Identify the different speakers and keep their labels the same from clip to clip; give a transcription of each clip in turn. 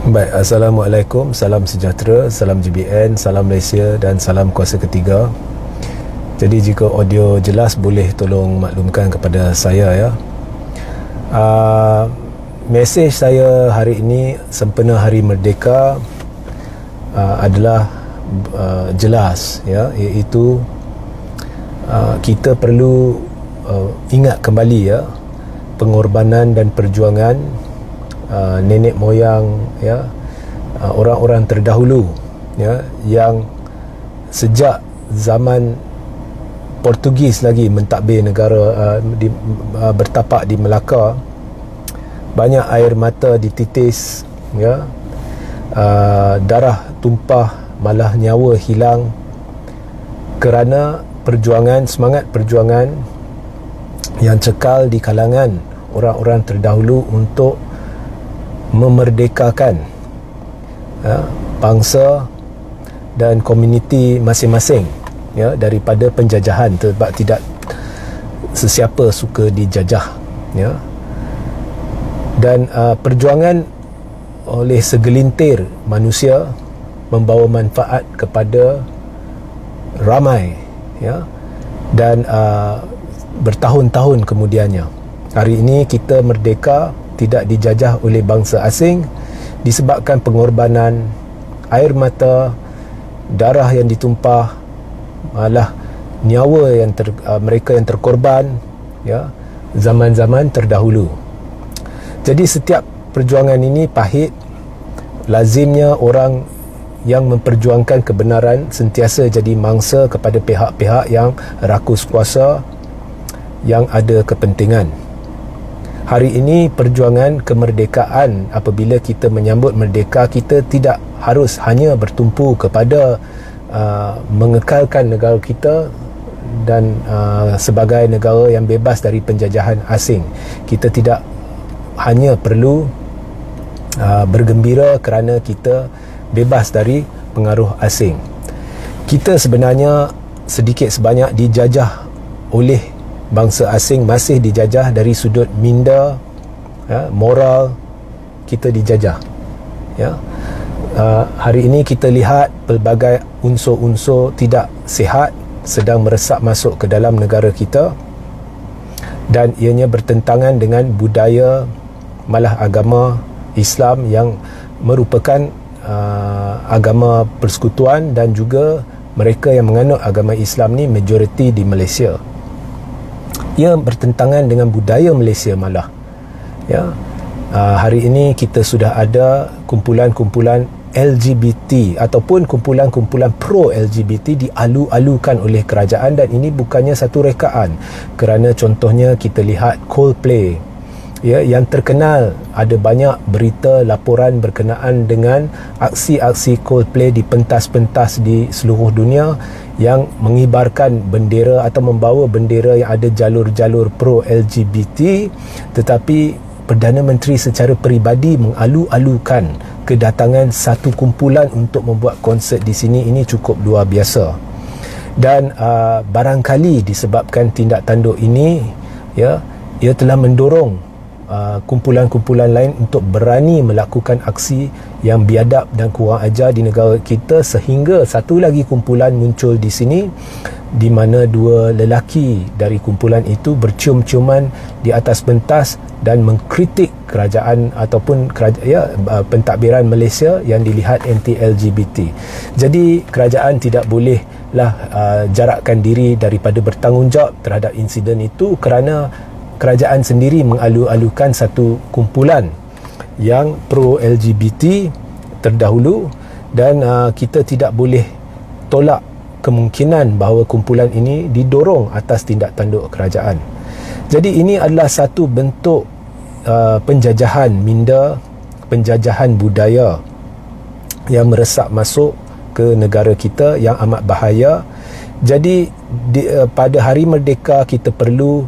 Speaker 1: Baik, Assalamualaikum, salam sejahtera, salam GBN, salam Malaysia dan salam kuasa ketiga. Jadi jika audio jelas boleh tolong maklumkan kepada saya ya. Mesej saya hari ini sempena Hari Merdeka adalah jelas ya, iaitu kita perlu ingat kembali ya pengorbanan dan perjuangan nenek moyang ya, orang-orang terdahulu ya, yang sejak zaman Portugis lagi mentadbir negara bertapak di Melaka, banyak air mata dititis ya, darah tumpah, malah nyawa hilang kerana perjuangan, semangat perjuangan yang cekal di kalangan orang-orang terdahulu untuk memerdekakan bangsa dan komuniti masing-masing ya, daripada penjajahan, sebab tidak sesiapa suka dijajah ya. Dan perjuangan oleh segelintir manusia membawa manfaat kepada ramai ya, dan bertahun-tahun kemudiannya. Hari ini kita merdeka, tidak dijajah oleh bangsa asing disebabkan pengorbanan, air mata, darah yang ditumpah, malah nyawa yang mereka yang terkorban ya, zaman-zaman terdahulu. Jadi setiap perjuangan ini pahit. Lazimnya orang yang memperjuangkan kebenaran sentiasa jadi mangsa kepada pihak-pihak yang rakus kuasa, yang ada kepentingan. Hari ini perjuangan kemerdekaan, apabila kita menyambut merdeka, kita tidak harus hanya bertumpu kepada mengekalkan negara kita dan sebagai negara yang bebas dari penjajahan asing. Kita tidak hanya perlu bergembira kerana kita bebas dari pengaruh asing. Kita sebenarnya sedikit sebanyak dijajah oleh bangsa asing, masih dijajah dari sudut minda ya, moral kita dijajah ya. Hari ini kita lihat pelbagai unsur-unsur tidak sihat sedang meresap masuk ke dalam negara kita, dan ianya bertentangan dengan budaya, malah agama Islam yang merupakan agama persekutuan, dan juga mereka yang menganut agama Islam ni majoriti di Malaysia. Ia bertentangan dengan budaya Malaysia malah ya. Hari ini kita sudah ada kumpulan-kumpulan LGBT ataupun kumpulan-kumpulan pro-LGBT dialu-alukan oleh kerajaan, dan ini bukannya satu rekaan. Kerana contohnya kita lihat Coldplay ya, yang terkenal, ada banyak berita laporan berkenaan dengan aksi-aksi Coldplay di pentas-pentas di seluruh dunia yang mengibarkan bendera atau membawa bendera yang ada jalur-jalur pro-LGBT, tetapi Perdana Menteri secara peribadi mengalu-alukan kedatangan satu kumpulan untuk membuat konsert di sini. Ini cukup luar biasa, dan barangkali disebabkan tindak tanduk ini ya, ia telah mendorong kumpulan-kumpulan lain untuk berani melakukan aksi yang biadab dan kurang ajar di negara kita, sehingga satu lagi kumpulan muncul di sini, di mana dua lelaki dari kumpulan itu bercium-ciuman di atas pentas dan mengkritik kerajaan ataupun pentadbiran Malaysia yang dilihat anti-LGBT. Jadi kerajaan tidak bolehlah jarakkan diri daripada bertanggungjawab terhadap insiden itu, kerana kerajaan sendiri mengalu-alukan satu kumpulan yang pro-LGBT terdahulu, dan kita tidak boleh tolak kemungkinan bahawa kumpulan ini didorong atas tindak tanduk kerajaan. Jadi ini adalah satu bentuk penjajahan minda, penjajahan budaya yang meresap masuk ke negara kita yang amat bahaya. Jadi pada Hari Merdeka kita perlu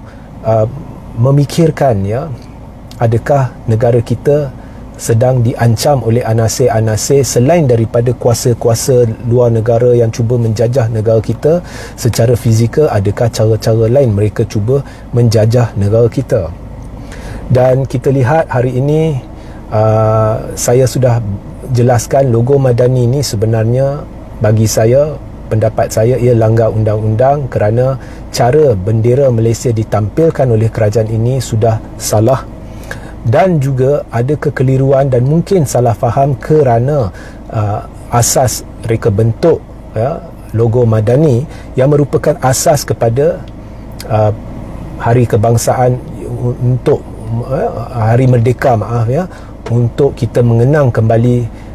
Speaker 1: memikirkan ya, adakah negara kita sedang diancam oleh anasir-anasir selain daripada kuasa-kuasa luar negara yang cuba menjajah negara kita secara fizikal? Adakah cara-cara lain mereka cuba menjajah negara kita? Dan kita lihat hari ini Saya sudah jelaskan logo Madani ni sebenarnya bagi saya, pendapat saya, ia langgar undang-undang kerana cara bendera Malaysia ditampilkan oleh kerajaan ini sudah salah, dan juga ada kekeliruan dan mungkin salah faham kerana asas reka bentuk logo Madani yang merupakan asas kepada hari kebangsaan untuk hari merdeka, untuk kita mengenang kembali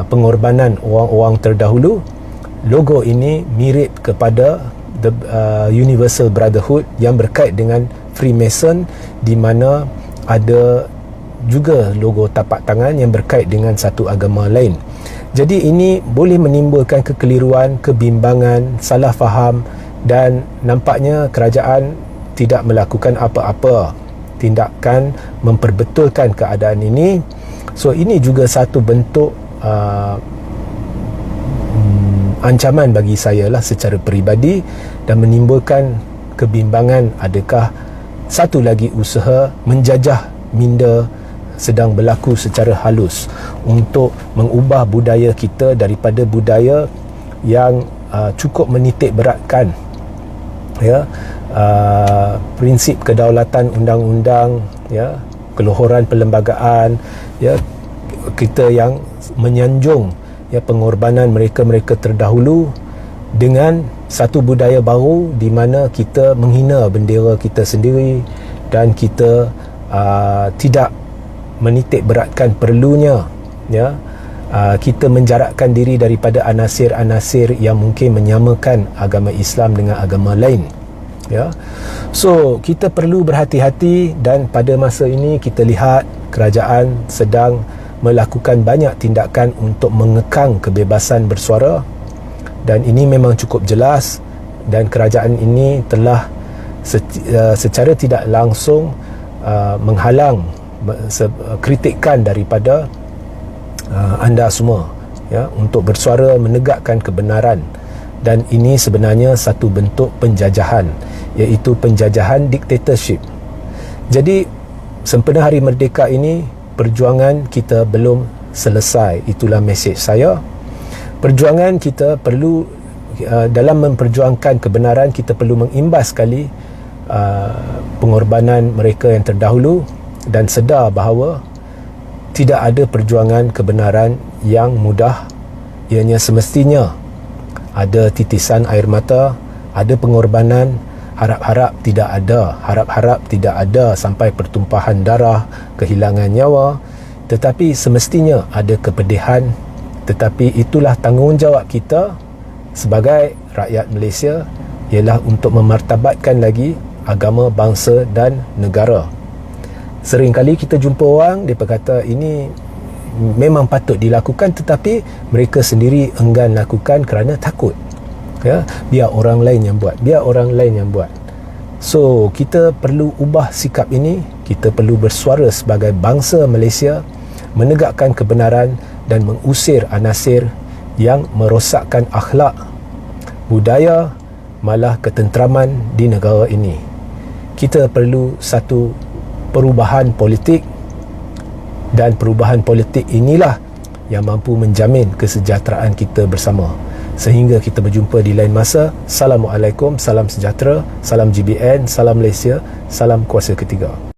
Speaker 1: pengorbanan orang-orang terdahulu. Logo ini mirip kepada the Universal Brotherhood yang berkait dengan Freemason, di mana ada juga logo tapak tangan yang berkait dengan satu agama lain. Jadi ini boleh menimbulkan kekeliruan, kebimbangan, salah faham, dan nampaknya kerajaan tidak melakukan apa-apa tindakan memperbetulkan keadaan ini. So ini juga satu bentuk ancaman bagi saya lah secara peribadi, dan menimbulkan kebimbangan adakah satu lagi usaha menjajah minda sedang berlaku secara halus untuk mengubah budaya kita daripada budaya yang cukup menitik beratkan prinsip kedaulatan undang-undang, keluhuran perlembagaan, kita yang menyanjung pengorbanan mereka-mereka terdahulu, dengan satu budaya baru di mana kita menghina bendera kita sendiri, dan kita tidak menitik beratkan perlunya kita menjarakkan diri daripada anasir-anasir yang mungkin menyamakan agama Islam dengan agama lain. So kita perlu berhati-hati, dan pada masa ini kita lihat kerajaan sedang melakukan banyak tindakan untuk mengekang kebebasan bersuara, dan ini memang cukup jelas, dan kerajaan ini telah secara tidak langsung menghalang kritikan daripada anda semua untuk bersuara menegakkan kebenaran. Dan ini sebenarnya satu bentuk penjajahan, iaitu penjajahan diktatorship. Jadi sempena Hari Merdeka ini, perjuangan kita belum selesai. Itulah mesej saya. Perjuangan kita perlu, dalam memperjuangkan kebenaran, kita perlu mengimbas sekali pengorbanan mereka yang terdahulu, dan sedar bahawa tidak ada perjuangan kebenaran yang mudah. Ianya semestinya ada titisan air mata, ada pengorbanan, harap-harap tidak ada sampai pertumpahan darah, kehilangan nyawa, tetapi semestinya ada kepedihan. Tetapi itulah tanggungjawab kita sebagai rakyat Malaysia, ialah untuk memartabatkan lagi agama, bangsa dan negara. Seringkali kita jumpa orang, dia berkata ini memang patut dilakukan, tetapi mereka sendiri enggan lakukan kerana takut. Biar orang lain yang buat. So kita perlu ubah sikap ini. Kita perlu bersuara sebagai bangsa Malaysia, menegakkan kebenaran dan mengusir anasir yang merosakkan akhlak, budaya, malah ketenteraman di negara ini. Kita perlu satu perubahan politik, dan perubahan politik inilah yang mampu menjamin kesejahteraan kita bersama. Sehingga kita berjumpa di lain masa. Assalamualaikum, salam sejahtera, salam GBN, salam Malaysia, salam kuasa ketiga.